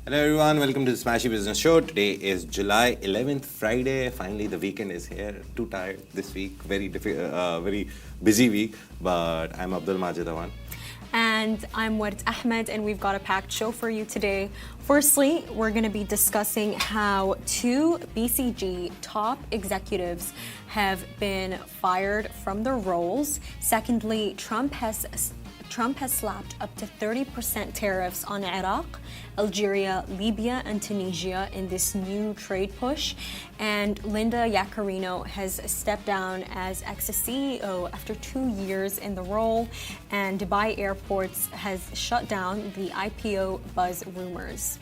Hello everyone, welcome to the Smashy Business Show. Today is July 11th, Friday. Finally, the weekend is here. Too tired this week. Very busy week. But I'm Abdul Majid Awan. And I'm Ward Ahmed, and we've got a packed show for you today. Firstly, we're going to be discussing how two BCG top executives have been fired from their roles. Secondly, Trump has slapped up to 30% tariffs on Iraq, Algeria, Libya, and Tunisia in this new trade push. And Linda Yaccarino has stepped down as Execs CEO after 2 years in the role. And Dubai Airports has shut down the IPO buzz rumors.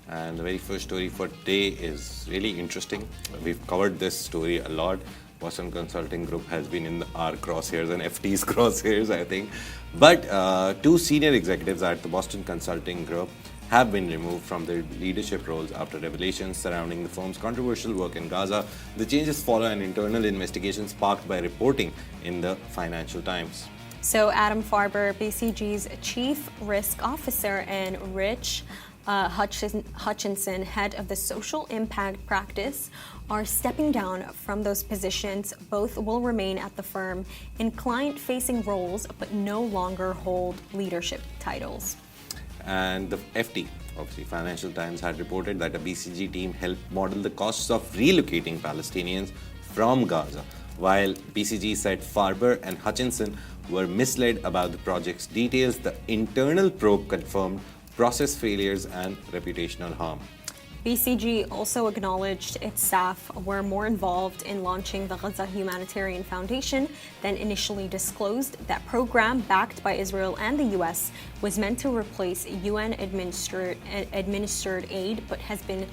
And the very first story for today is really interesting. We've covered this story a lot. Boston Consulting Group has been in our crosshairs and FT's crosshairs, I think. But two senior executives at the Boston Consulting Group have been removed from their leadership roles after revelations surrounding the firm's controversial work in Gaza. The changes follow an internal investigation sparked by reporting in the Financial Times. So Adam Farber, BCG's chief risk officer, and Rich Hutchinson, head of the social impact practice, are stepping down from those positions. Both will remain at the firm in client-facing roles, but no longer hold leadership titles. And the FT, obviously Financial Times, had reported that a BCG team helped model the costs of relocating Palestinians from Gaza, while BCG said Farber and Hutchinson were misled about the project's details. The internal probe confirmed process failures and reputational harm. BCG also acknowledged its staff were more involved in launching the Gaza Humanitarian Foundation than initially disclosed. That program, backed by Israel and the US, was meant to replace UN-administered aid, but has been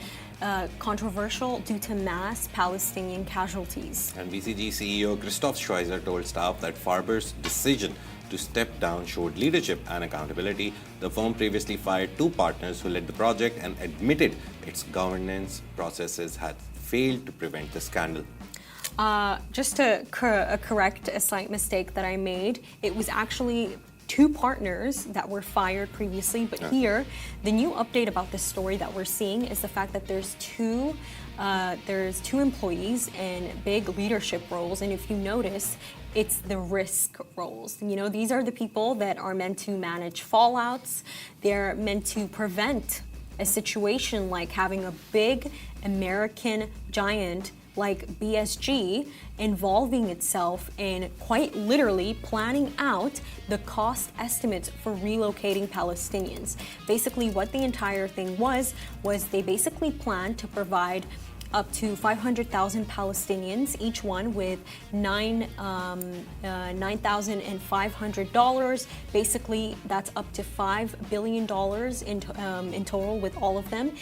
controversial due to mass Palestinian casualties. And BCG CEO Christoph Schweizer told staff that Farber's decision to step down showed leadership and accountability. The firm previously fired two partners who led the project and admitted its governance processes had failed to prevent the scandal. Just to correct a slight mistake that I made, it was actually two partners that were fired previously, but here, the new update about this story that we're seeing is the fact that there's two employees in big leadership roles, and if you notice, it's the risk roles. You know, these are the people that are meant to manage fallouts. They're meant to prevent a situation like having a big American giant like BCG involving itself in quite literally planning out the cost estimates for relocating Palestinians. Basically, what the entire thing was they basically planned to provide up to 500,000 Palestinians, each one with $9,500. Basically, that's up to $5 billion in total with all of them,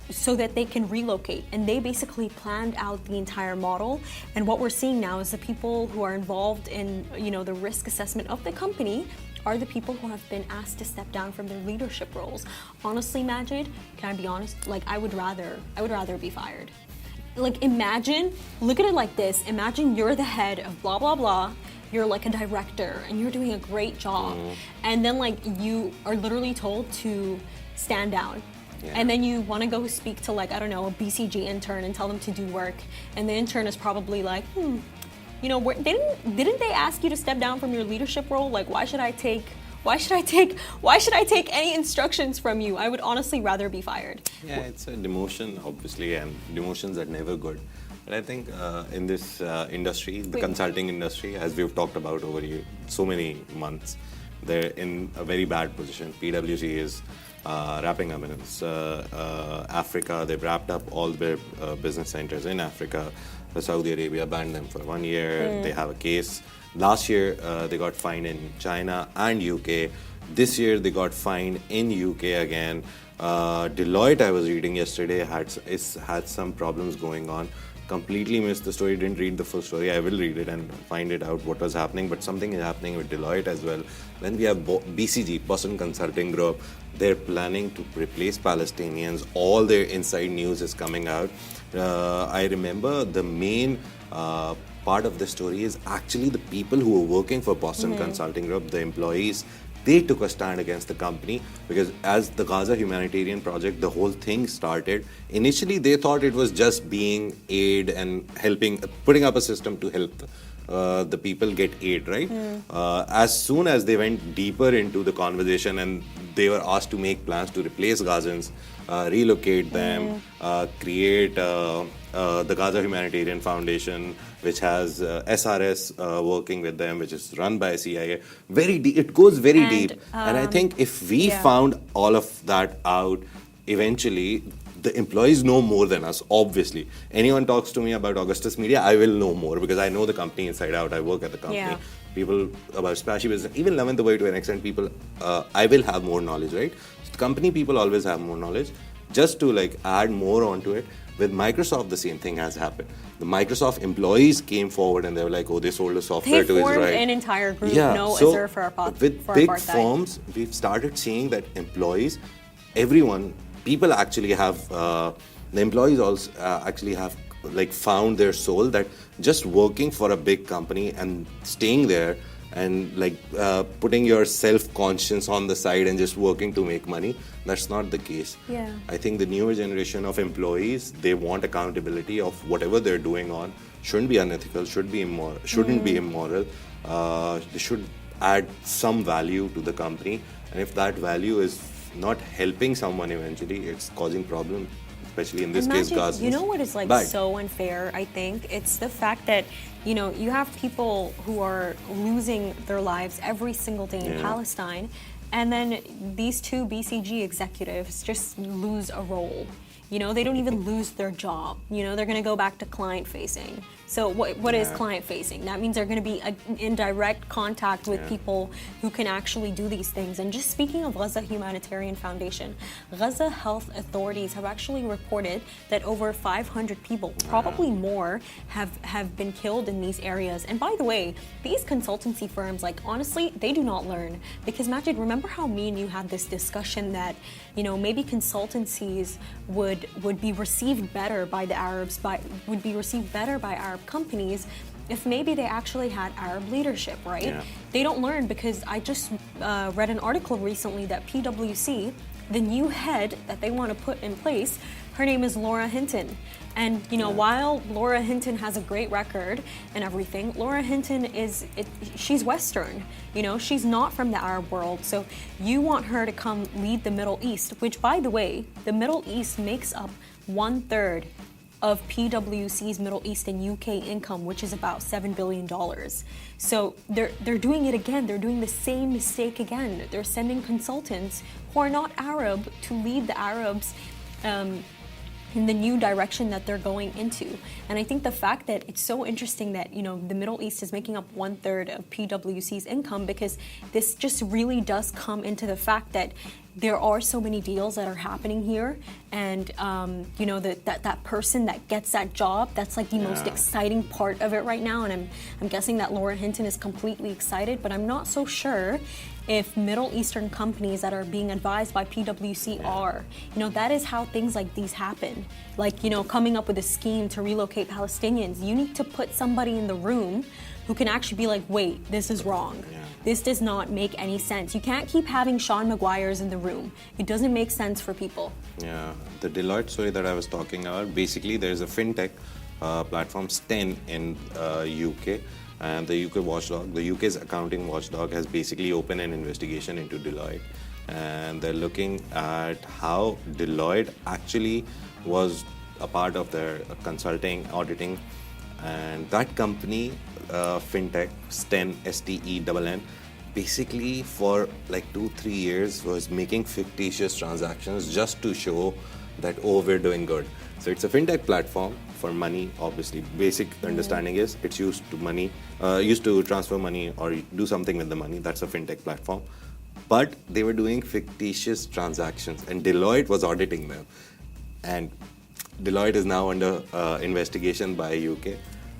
so that they can relocate. And they basically planned out the entire model. And what we're seeing now is the people who are involved in, the risk assessment of the company are the people who have been asked to step down from their leadership roles. Honestly, Majid, can I be honest? I would rather be fired. Imagine, look at it like this. Imagine you're the head of blah, blah, blah. You're like a director and you're doing a great job. And then you are literally told to stand down. Yeah. And then you want to go speak to a BCG intern and tell them to do work. And the intern is probably like, didn't they ask you to step down from your leadership role? Why should I take any instructions from you? I would honestly rather be fired. Yeah, it's a demotion, obviously, and demotions are never good. But I think in this industry, the consulting industry, as we've talked about over so many months, they're in a very bad position. PwC is wrapping up in Africa. They've wrapped up all their business centers in Africa. Saudi Arabia banned them for 1 year. They have a case. Last year, they got fined in China and UK. This year, they got fined in UK again. Deloitte, I was reading yesterday, had some problems going on. Completely missed the story, didn't read the full story. I will read it and find it out what was happening, but something is happening with Deloitte as well. Then we have BCG, Boston Consulting Group. They're planning to replace Palestinians. All their inside news is coming out. I remember the main part of the story is actually the people who are working for Boston Consulting Group, the employees, they took a stand against the company, because as the Gaza humanitarian project, the whole thing started. Initially, they thought it was just being aid and helping, putting up a system to help the people get aid, right? As soon as they went deeper into the conversation and they were asked to make plans to replace Gazans, relocate them, create the Gaza Humanitarian Foundation, which has SRS working with them, which is run by CIA. Very deep. It goes very deep. And I think if we found all of that out, eventually, the employees know more than us, obviously. Anyone talks to me about Augustus Media, I will know more because I know the company inside out. I work at the company. Yeah. People about splashy business, even Lemon the Way to an extent, people, I will have more knowledge, right? So company people always have more knowledge. Just to like add more onto it, with Microsoft, the same thing has happened. The Microsoft employees came forward and they were like, oh, they sold the software to Israel. They formed an entire group, so Azure for apartheid. With big firms, we've started seeing that employees, everyone, people actually have, the employees also actually have like found their soul that just working for a big company and staying there and like putting your self-conscience on the side and just working to make money, that's not the case. Yeah. I think the newer generation of employees, they want accountability of whatever they're doing on. Shouldn't be unethical, shouldn't be immoral. They should add some value to the company. And if that value is not helping someone eventually, it's causing problems, especially in this case, Gaza. You know what is like so unfair, I think? It's the fact that, you know, you have people who are losing their lives every single day in Palestine, and then these two BCG executives just lose a role. You know, they don't even lose their job. You know, they're going to go back to client facing. So what is client facing? That means they're going to be in direct contact with people who can actually do these things. And just speaking of Gaza Humanitarian Foundation, Gaza health authorities have actually reported that over 500 people, probably more, have been killed in these areas. And by the way, these consultancy firms, like honestly, they do not learn. Because Majid, remember how me and you had this discussion that, you know, maybe consultancies would be received better by the Arabs, would be received better by Arab companies if maybe they actually had Arab leadership, right? Yeah. They don't learn because I just read an article recently that PwC, the new head that they want to put in place, her name is Laura Hinton. And you know, while Laura Hinton has a great record and everything, Laura Hinton she's Western. You know, she's not from the Arab world. So you want her to come lead the Middle East, which by the way, the Middle East makes up 1/3 of PwC's Middle East and UK income, which is about $7 billion. So they're doing it again. They're doing the same mistake again. They're sending consultants who are not Arab to lead the Arabs in the new direction that they're going into. And I think the fact that it's so interesting that, you know, the Middle East is making up 1/3 of PwC's income, because this just really does come into the fact that there are so many deals that are happening here, and you know, that person that gets that job, that's like the most exciting part of it right now. And I'm guessing that Laura Hinton is completely excited, but I'm not so sure if Middle Eastern companies that are being advised by PwC are. You know, that is how things like these happen. Like, you know, coming up with a scheme to relocate Palestinians, you need to put somebody in the room who can actually be like, wait, this is wrong. This does not make any sense. You can't keep having Sean Maguires in the room. It doesn't make sense for people. Yeah, the Deloitte story that I was talking about, basically there's a fintech platform, Sten, in UK. And the UK watchdog, the UK's accounting watchdog, has basically opened an investigation into Deloitte. And they're looking at how Deloitte actually was a part of their consulting, auditing. And that company, fintech, Sten, STENN, basically for like 2-3 years was making fictitious transactions just to show that, oh, we're doing good. So it's a fintech platform for money, obviously. Basic understanding is it's used to transfer money or do something with the money. That's a fintech platform. But they were doing fictitious transactions, and Deloitte was auditing them. And Deloitte is now under investigation by UK.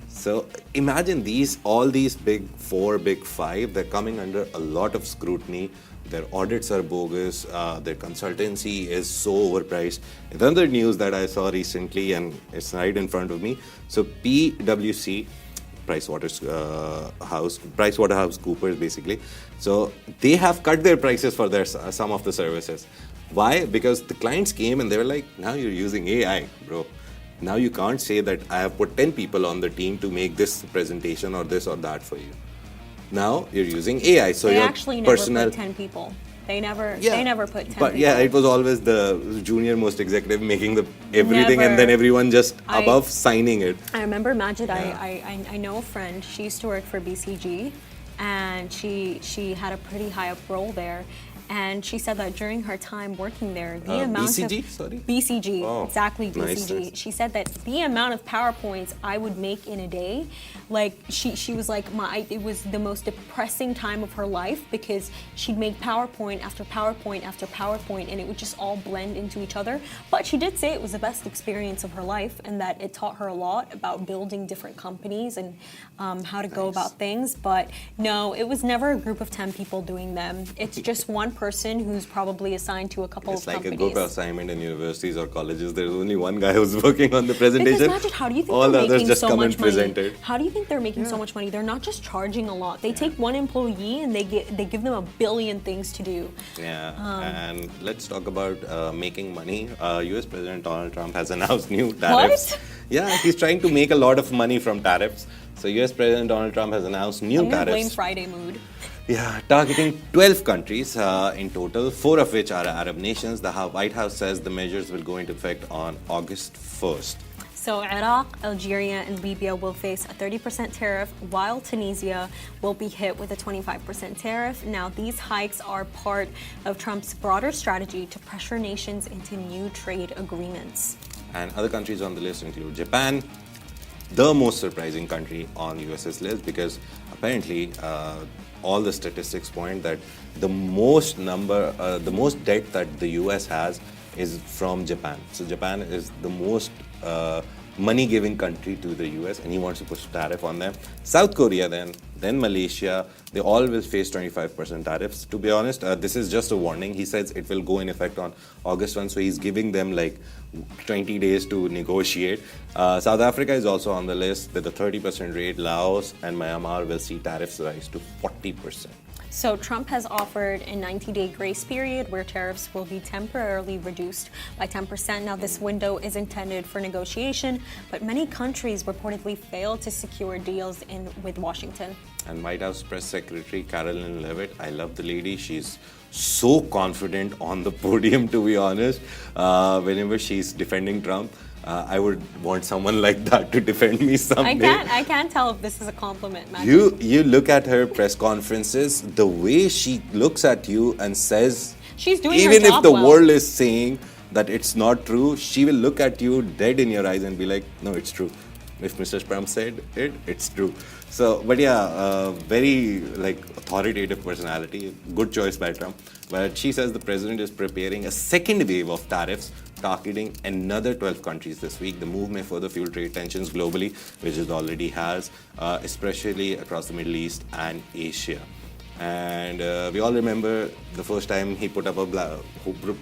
So imagine all these big four, big five, they're coming under a lot of scrutiny. Their audits are bogus. Their consultancy is so overpriced. Another news that I saw recently, and it's right in front of me. So PwC PricewaterhouseCoopers, basically. So they have cut their prices for their some of the services. Why? Because the clients came and they were like, now you're using AI, bro. Now you can't say that I have put 10 people on the team to make this presentation or this or that for you. Now you're using AI, so they your actually personal never put 10 people. They never put 10 but people. yeah, it was always the junior most executive making the everything, and then Never. everyone just above signing it. I remember Majid. Yeah. I know a friend. She used to work for BCG, and she had a pretty high up role there. And she said that during her time working there, the amount BCG? of Sorry? BCG, Oh, exactly nice. BCG. She said that the amount of PowerPoints I would make in a day, like she was like it was the most depressing time of her life, because she'd make PowerPoint after PowerPoint after PowerPoint, and it would just all blend into each other. But she did say it was the best experience of her life, and that it taught her a lot about building different companies and how to go about things. But no, it was never a group of 10 people doing them. It's just one person who's probably assigned to a couple It's of like companies. a group assignment in universities or colleges. There's only one guy who's working on the presentation. Because Majid, how do you think all they're the others making just so come much and money? present it. How do you think they're making so much money? They're not just charging a lot. They take one employee and they give them a billion things to do. Yeah, and let's talk about making money. US President Donald Trump has announced new tariffs. What? Yeah, he's trying to make a lot of money from tariffs. So US President Donald Trump has announced new I'm gonna tariffs. blame Friday mood. Yeah, targeting 12 countries in total, 4 of which are Arab nations. The White House says the measures will go into effect on August 1st. So Iraq, Algeria, and Libya will face a 30% tariff, while Tunisia will be hit with a 25% tariff. Now, these hikes are part of Trump's broader strategy to pressure nations into new trade agreements. And other countries on the list include Japan, the most surprising country on US's list, because apparently all the statistics point that the most debt that the US has is from Japan. So Japan is the most money-giving country to the US, and he wants to push tariff on them. South Korea, then Malaysia, they all will face 25% tariffs. To be honest, this is just a warning. He says it will go in effect on August 1, so he's giving them like 20 days to negotiate. South Africa is also on the list with a 30% rate. Laos and Myanmar will see tariffs rise to 40%. So Trump has offered a 90-day grace period where tariffs will be temporarily reduced by 10%. Now, this window is intended for negotiation, but many countries reportedly failed to secure deals with Washington. And White House Press Secretary Carolyn Leavitt, I love the lady. She's so confident on the podium, to be honest. Whenever she's defending Trump, I would want someone like that to defend me someday. I can't tell if this is a compliment, Matt. You look at her press conferences, the way she looks at you and says, she's doing even her if job the well. world is saying that it's not true, she will look at you dead in your eyes and be like, no, it's true. If Mr. Trump said it, it's true. So, but yeah, very like authoritative personality. Good choice by Trump. But she says the president is preparing a second wave of tariffs targeting another 12 countries this week. The move may further fuel trade tensions globally, which it already has, especially across the Middle East and Asia. And we all remember the first time he put up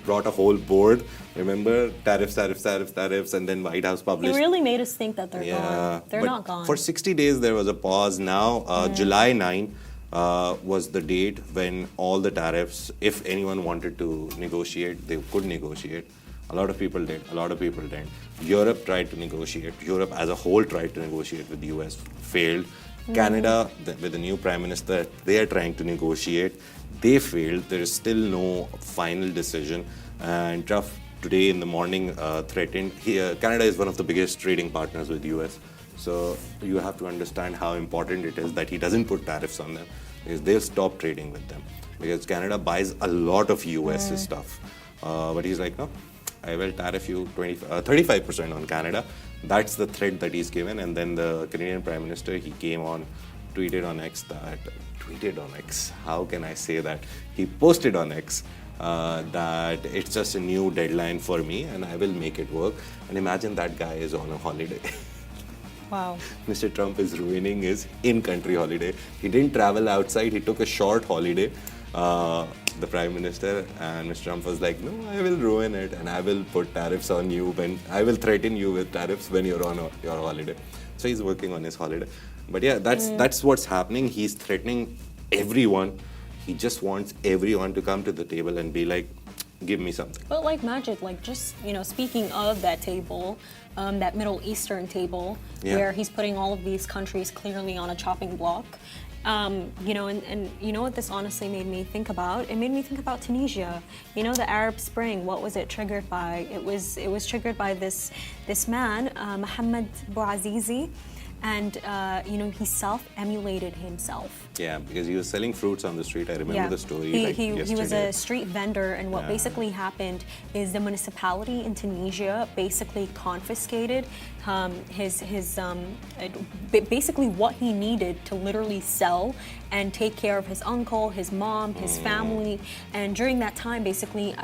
brought a whole board. Remember, tariffs, and then White House published. He really made us think that they're gone. They're but not gone. For 60 days, there was a pause. Now, July 9 was the date when all the tariffs, if anyone wanted to negotiate, they could negotiate. A lot of people did. A lot of people didn't. Europe tried to negotiate. Europe as a whole tried to negotiate with the US, failed. Canada, with the new prime minister, they are trying to negotiate. They failed. There is still no final decision. And Trump today in the morning threatened. Canada is one of the biggest trading partners with the US. So you have to understand how important it is that he doesn't put tariffs on them, because they'll stop trading with them. Because Canada buys a lot of US stuff. But he's like, no, I will tariff you 35% on Canada. That's the threat that he's given. And then the Canadian Prime Minister, he tweeted on X, how can I say that? He posted on X that it's just a new deadline for me and I will make it work. And imagine that guy is on a holiday. Wow. Mr. Trump is ruining his in-country holiday. He didn't travel outside, he took a short holiday. The Prime Minister, and Mr. Trump was like, no, I will ruin it and I will put tariffs on you I will threaten you with tariffs when you're on your holiday. So he's working on his holiday. But yeah, that's what's happening. He's threatening everyone. He just wants everyone to come to the table and be like, give me something. But like Majid, like just, speaking of that table, that Middle Eastern table, where he's putting all of these countries clearly on a chopping block, and you know what this honestly made me think about? It made me think about Tunisia. The Arab Spring, what was it triggered by? It was triggered by this man, Mohammed Bouazizi, and he self-emulated himself. Yeah, because he was selling fruits on the street. I remember the story. He was a street vendor, and what basically happened is the municipality in Tunisia basically confiscated basically what he needed to literally sell and take care of his uncle, his mom, his family. And during that time, basically,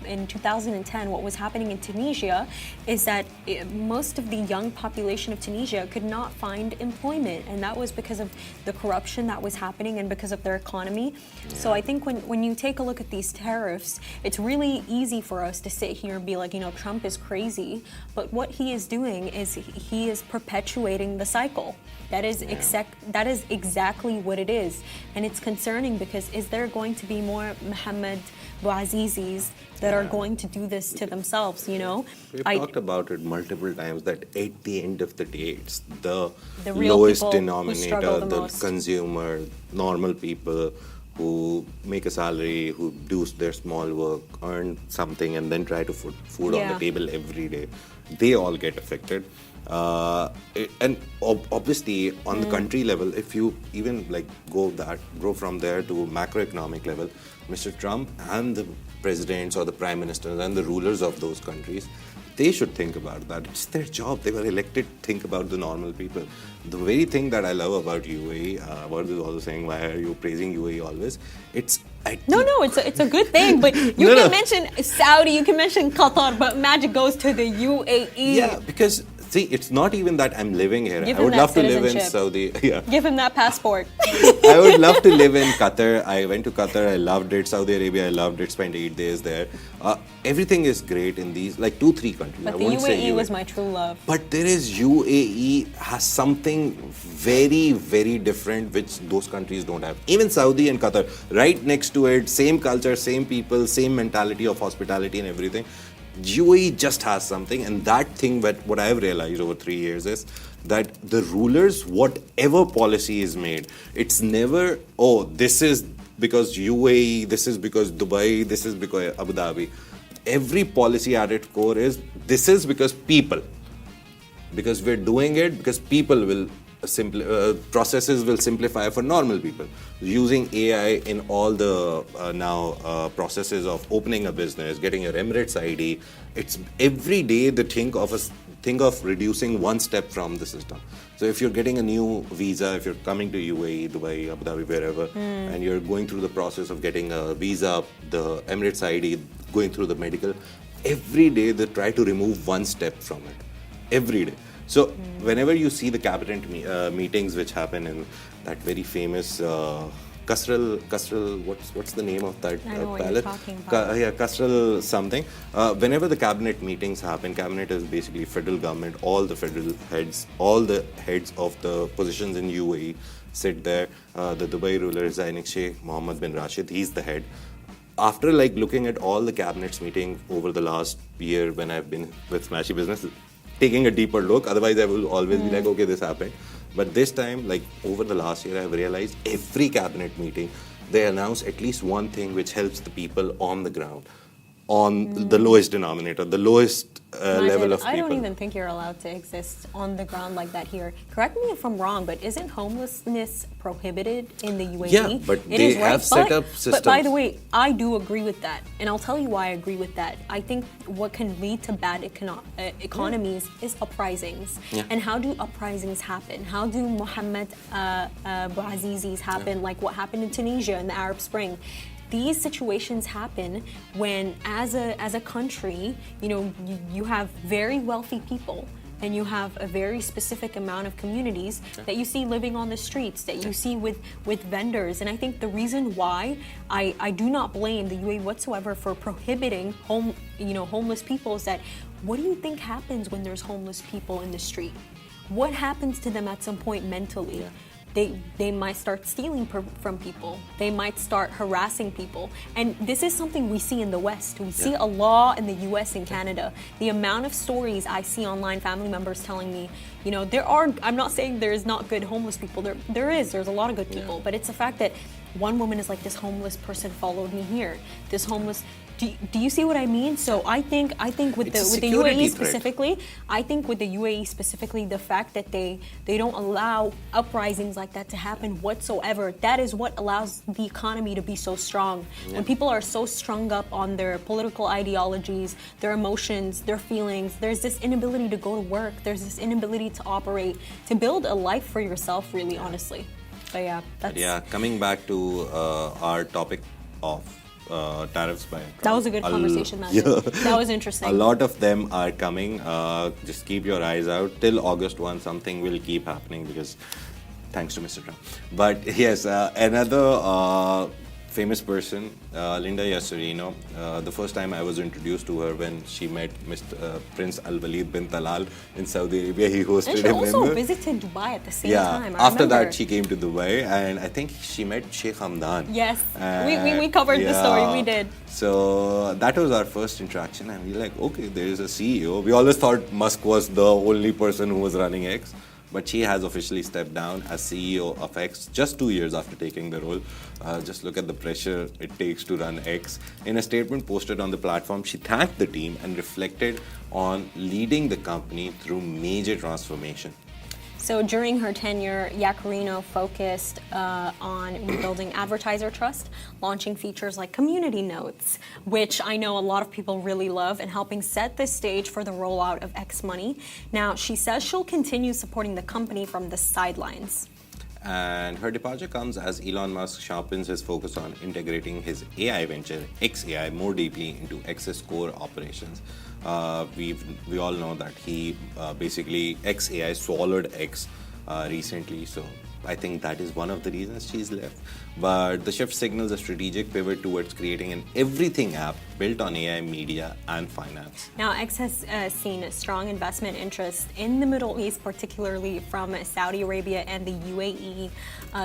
in 2010, what was happening in Tunisia is that most of the young population of Tunisia could not find employment, and that was because of the corruption that was happening and because of their economy. So I think when you take a look at these tariffs, it's really easy for us to sit here and be like, Trump is crazy, but what he is doing is he is perpetuating the cycle. That is exactly what it is. And it's concerning because is there going to be more Mohammed Bouazizis that are going to do this to themselves, We've talked about it multiple times that at the end of the day, it's the real lowest people denominator, the most. Consumer, normal people who make a salary, who do their small work, earn something, and then try to put food on the table every day. They all get affected. And obviously, on the country level, if you even go from there to macroeconomic level, Mr. Trump and the presidents or the prime ministers and the rulers of those countries, they should think about that. It's their job. They were elected to think about the normal people. The very thing that I love about UAE, Ward is also saying, why are you praising UAE always? It's a good thing, but you can mention Saudi, you can mention Qatar, but magic goes to the UAE. Yeah, because see, it's not even that I'm living here. Give I would him love that to live in citizenship. Saudi. Yeah. Give him that passport. I would love to live in Qatar. I went to Qatar. I loved it. Saudi Arabia, I loved it. Spent 8 days there. Everything is great in these, 2-3 countries. But I the won't say UAE was my true love. But there is UAE has something very, very different which those countries don't have. Even Saudi and Qatar, right next to it, same culture, same people, same mentality of hospitality and everything. UAE just has something, and that thing what I've realized over 3 years is that the rulers, whatever policy is made, it's never, this is because UAE, this is because Dubai, this is because Abu Dhabi. Every policy at its core is, this is because people. Because we're doing it because people will processes will simplify for normal people. Using AI in all the processes of opening a business, getting your Emirates ID, it's every day the think of reducing one step from the system. So if you're getting a new visa, if you're coming to UAE, Dubai, Abu Dhabi, wherever, and you're going through the process of getting a visa, the Emirates ID, going through the medical, every day they try to remove one step from it. Every day. So whenever you see the cabinet meetings which happen in that very famous Kasral, what's the name of that I know what palace? you're talking about. Kasral something. Whenever the cabinet meetings happen, cabinet is basically federal government, all the federal heads, all the heads of the positions in UAE sit there. The Dubai ruler is Sheikh Mohammed bin Rashid, he's the head. After looking at all the cabinets meeting over the last year when I've been with Smashy Business, taking a deeper look, otherwise I will always be like, okay, this happened. But this time, over the last year, I've realized every cabinet meeting, they announce at least one thing which helps the people on the ground, on the lowest denominator, the lowest level of people. I don't even think you're allowed to exist on the ground like that here. Correct me if I'm wrong, but isn't homelessness prohibited in the UAE? Yeah, but they have set up systems. But by the way, I do agree with that. And I'll tell you why I agree with that. I think what can lead to bad economies is uprisings. Yeah. And how do uprisings happen? How do Mohammed Bouazizis happen, like what happened in Tunisia in the Arab Spring? These situations happen when, as a country, you have very wealthy people, and you have a very specific amount of communities that you see living on the streets, that you see with vendors. And I think the reason why I do not blame the UAE whatsoever for prohibiting homeless people is that, what do you think happens when there's homeless people in the street? what happens to them at some point mentally? Yeah. They might start stealing from people. They might start harassing people. And this is something we see in the West. We see a law in the US and Canada. The amount of stories I see online, family members telling me, you know, I'm not saying there's not good homeless people. There's a lot of good people. But it's the fact that one woman is like, this homeless person followed me here. This homeless... Do you see what I mean? So I think with the UAE specifically, the fact that they don't allow uprisings like that to happen whatsoever, that is what allows the economy to be so strong. When people are so strung up on their political ideologies, their emotions, their feelings, there's this inability to go to work, there's this inability to operate, to build a life for yourself, really, honestly. But yeah, that's... coming back to our topic of tariffs by Trump. That was a good conversation, man. That was interesting. A lot of them are coming. Just keep your eyes out. Till August 1, something will keep happening because thanks to Mr. Trump. But yes, another famous person, Linda Yaccarino. The first time I was introduced to her when she met Prince Al-Walid bin Talal in Saudi Arabia. He hosted him. And she also visited Dubai at the same time. After that she came to Dubai, and I think she met Sheikh Hamdan. Yes, we covered the story. We did. So that was our first interaction, and we were like, okay, there is a CEO. We always thought Musk was the only person who was running X. But she has officially stepped down as CEO of X just 2 years after taking the role. Just look at the pressure it takes to run X. In a statement posted on the platform, she thanked the team and reflected on leading the company through major transformation. So during her tenure, Yaccarino focused on rebuilding advertiser trust, launching features like community notes, which I know a lot of people really love, and helping set the stage for the rollout of X Money. Now, she says she'll continue supporting the company from the sidelines. And her departure comes as Elon Musk sharpens his focus on integrating his AI venture, XAI, more deeply into X's core operations. We all know that he basically XAI swallowed X recently, so I think that is one of the reasons she's left. But the shift signals a strategic pivot towards creating an everything app built on AI, media, and finance. Now, X has seen a strong investment interest in the Middle East, particularly from Saudi Arabia and the UAE,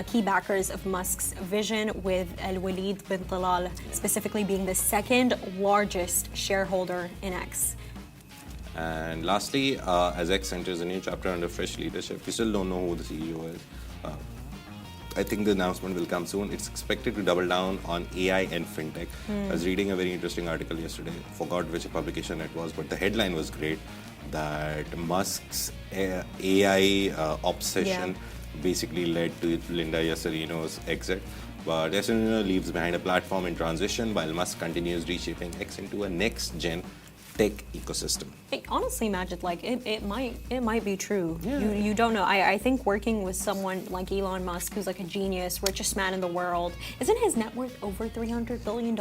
key backers of Musk's vision, with Al-Walid bin Talal specifically being the second largest shareholder in X. And lastly, as X enters a new chapter under fresh leadership, we still don't know who the CEO is. I think the announcement will come soon. It's expected to double down on AI and fintech. I was reading a very interesting article yesterday, forgot which publication it was, but the headline was great, that Musk's AI obsession basically led to Linda Yaccarino's exit. But Yaccarino leaves behind a platform in transition while Musk continues reshaping X into a next-gen tech ecosystem. Hey, honestly, Majid, like it might be true. Yeah. You don't know. I think working with someone like Elon Musk, who's like a genius, richest man in the world, isn't his net worth over $300 billion?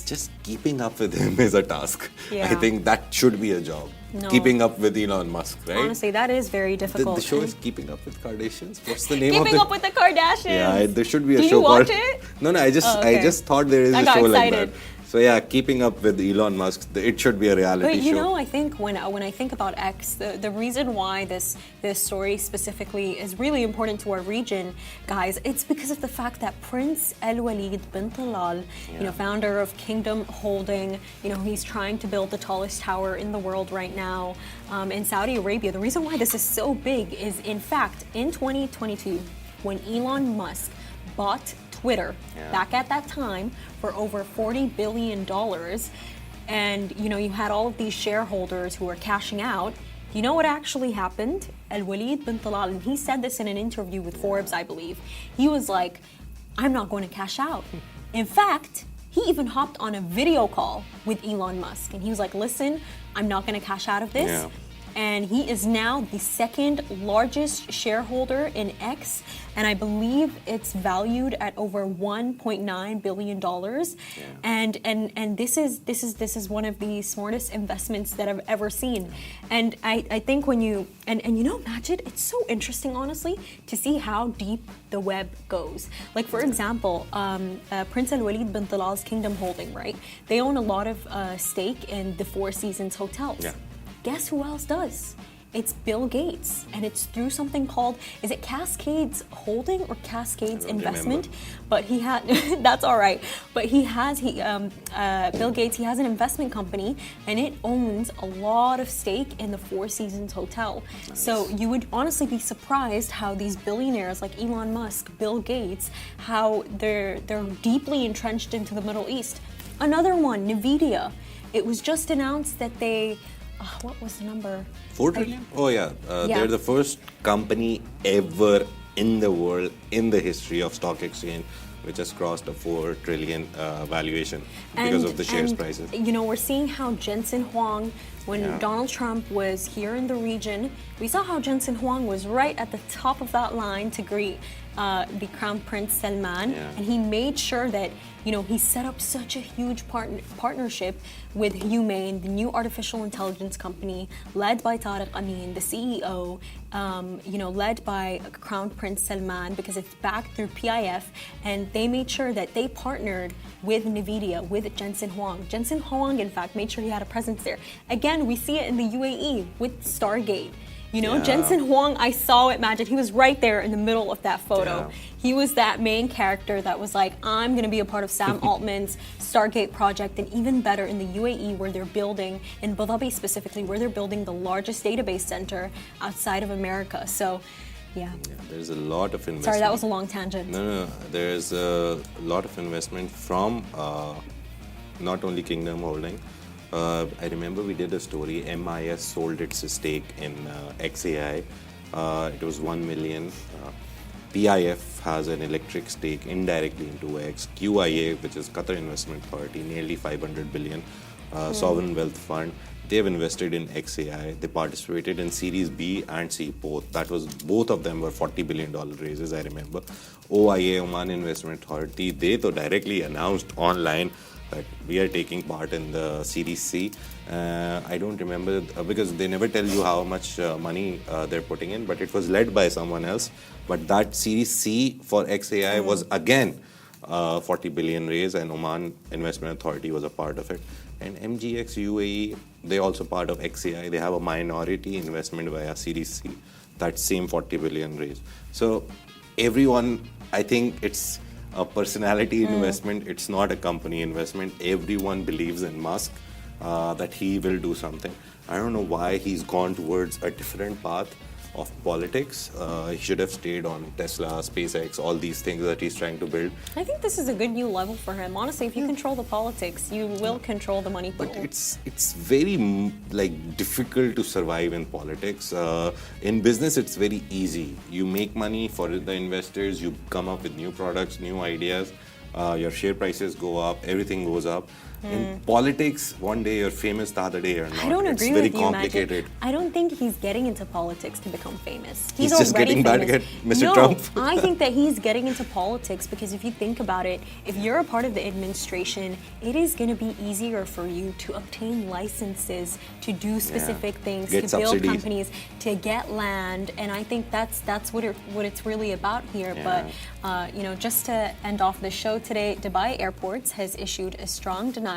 Just keeping up with him is a task. Yeah. I think that should be a job. No. Keeping up with Elon Musk, right? Honestly, that is very difficult. The show is Keeping Up with Kardashians. What's the name of it? Keeping Up with the Kardashians. Yeah, there should be a Do show you watch called... it? No, I just thought there is a show like that. So yeah, Keeping Up with Elon Musk, it should be a reality show. But you know, I think when I think about X, the reason why this story specifically is really important to our region, guys, it's because of the fact that Prince Al-Walid bin Talal, founder of Kingdom Holding, he's trying to build the tallest tower in the world right now in Saudi Arabia. The reason why this is so big is, in fact, in 2022, when Elon Musk bought Twitter back at that time for over $40 billion, and you had all of these shareholders who were cashing out. You know what actually happened? Al-Walid bin Talal, and he said this in an interview with Forbes, I believe. He was like, I'm not going to cash out. In fact, he even hopped on a video call with Elon Musk, and he was like, listen, I'm not going to cash out of this. Yeah. And he is now the second largest shareholder in X, and I believe it's valued at over $1.9 billion. Yeah. And this is one of the smartest investments that I've ever seen. And I think when you Majid, it's so interesting, honestly, to see how deep the web goes. Like, for example, Prince Al-Walid bin Talal's Kingdom Holding, right? They own a lot of stake in the Four Seasons hotels. Yeah. Guess who else does? It's Bill Gates, and it's through something called, is it Cascades Holding or Cascades Investment? But he had, that's all right. But Bill Gates, he has an investment company, and it owns a lot of stake in the Four Seasons Hotel. Nice. So you would honestly be surprised how these billionaires like Elon Musk, Bill Gates, how they're deeply entrenched into the Middle East. Another one, Nvidia. It was just announced that they, what was the number? 4 trillion? Yeah. They're the first company ever in the world, in the history of stock exchange, which has crossed a 4 trillion valuation because of the shares prices. You know, we're seeing how Jensen Huang, when Donald Trump was here in the region, we saw how Jensen Huang was right at the top of that line to greet the Crown Prince Salman, and he made sure that, you know, he set up such a huge partnership with Humane, the new artificial intelligence company led by Tariq Amin, the CEO, you know, led by Crown Prince Salman, because it's backed through PIF, and they made sure that they partnered with Nvidia, with Jensen Huang. Jensen Huang, in fact, made sure he had a presence there. Again, we see it in the UAE with Stargate. You know, Jensen Huang, I saw it, Majid. He was right there in the middle of that photo. Yeah. He was that main character that was like, I'm going to be a part of Sam Altman's Stargate project, and even better in the UAE, where they're building, in Abu Dhabi specifically, where they're building the largest database center outside of America. So, there's a lot of investment. Sorry, that was a long tangent. No. There's a lot of investment from not only Kingdom Holding. I remember we did a story. MIS sold its stake in XAI. It was 1 million. PIF has an electric stake indirectly into X. QIA, which is Qatar Investment Authority, nearly 500 billion. Sovereign Wealth Fund. They've invested in XAI. They participated in Series B and C both. Both of them were $40 billion raises, I remember. OIA, Oman Investment Authority, they directly announced online that we are taking part in the Series C. I don't remember because they never tell you how much money they're putting in, but it was led by someone else. But that Series C for XAI was again 40 billion raise, and Oman Investment Authority was a part of it. And MGX UAE, they're also part of XAI. They have a minority investment via Series C, that same 40 billion raise. So everyone, I think it's a personality investment. It's not a company investment. Everyone believes in Musk, that he will do something. I don't know why he's gone towards a different path of politics. He should have stayed on Tesla, SpaceX, all these things that he's trying to build. I think this is a good new level for him. Honestly, if you control the politics, you will control the money pool. But it's very difficult to survive in politics. In business, it's very easy. You make money for the investors. You come up with new products, new ideas. Your share prices go up. Everything goes up. In politics, one day you're famous, the other day you're not. I don't agree with you, complicated. Majid. I don't think he's getting into politics to become famous. He's just getting famous. back at Mr. No, Trump. I think that he's getting into politics because if you think about it, if you're a part of the administration, it is going to be easier for you to obtain licenses to do specific things, Get to subsidies. build companies, to get land, and I think that's what it's really about here. But you know, just to end off the show today, Dubai Airports has issued a strong denial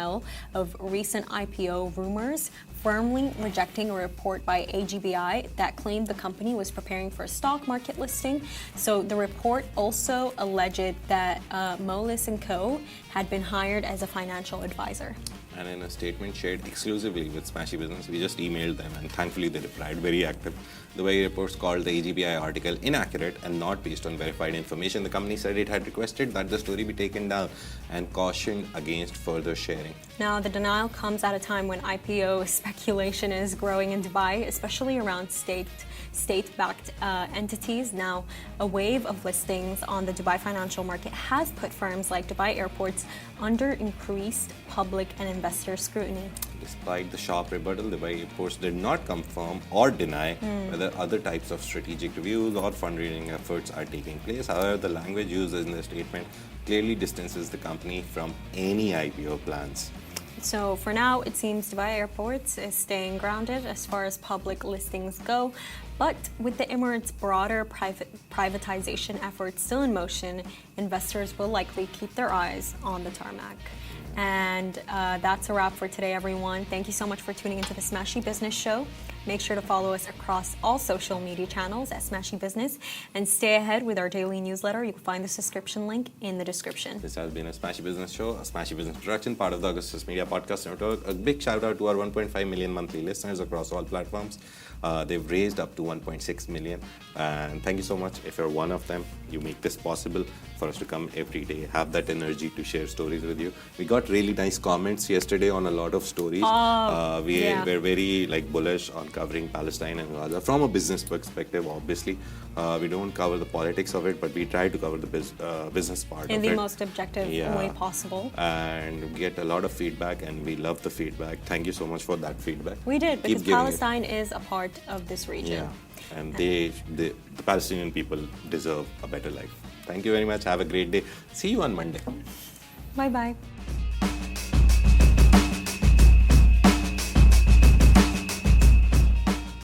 of recent IPO rumors, firmly rejecting a report by AGBI that claimed the company was preparing for a stock market listing. So the report also alleged that Moelis & Co. had been hired as a financial advisor. And in a statement shared exclusively with Smashy Business, we just emailed them, and thankfully they replied, very active. The way reports called the AGBI article inaccurate and not based on verified information. The company said it had requested that the story be taken down and cautioned against further sharing. Now, the denial comes at a time when IPO speculation is growing in Dubai, especially around state-backed entities. Now, a wave of listings on the Dubai financial market has put firms like Dubai Airports under increased public and investor scrutiny. Despite the sharp rebuttal, Dubai Airports did not confirm or deny whether other types of strategic reviews or fundraising efforts are taking place. However, the language used in the statement clearly distances the company from any IPO plans. So for now, it seems Dubai Airports is staying grounded as far as public listings go. But with the Emirates' broader privatization efforts still in motion, investors will likely keep their eyes on the tarmac. And that's a wrap for today, everyone. Thank you so much for tuning into the Smashy Business Show. Make sure to follow us across all social media channels at Smashy Business and stay ahead with our daily newsletter. You can find the subscription link in the description. This has been a Smashy Business show, a Smashy Business production, part of the Augustus Media Podcast Network. A big shout out to our 1.5 million monthly listeners across all platforms. They've raised up to 1.6 million. And thank you so much. If you're one of them, you make this possible for us to come every day, have that energy to share stories with you. We got really nice comments yesterday on a lot of stories. We're very bullish on covering Palestine and Gaza from a business perspective. Obviously, we don't cover the politics of it, but we try to cover the business part in of the it. most objective way possible. And we get a lot of feedback, and we love the feedback. Thank you so much for that feedback. We did, because Palestine is a part of this region. Yeah, and the Palestinian people deserve a better life. Thank you very much. Have a great day. See you on Monday. Bye-bye.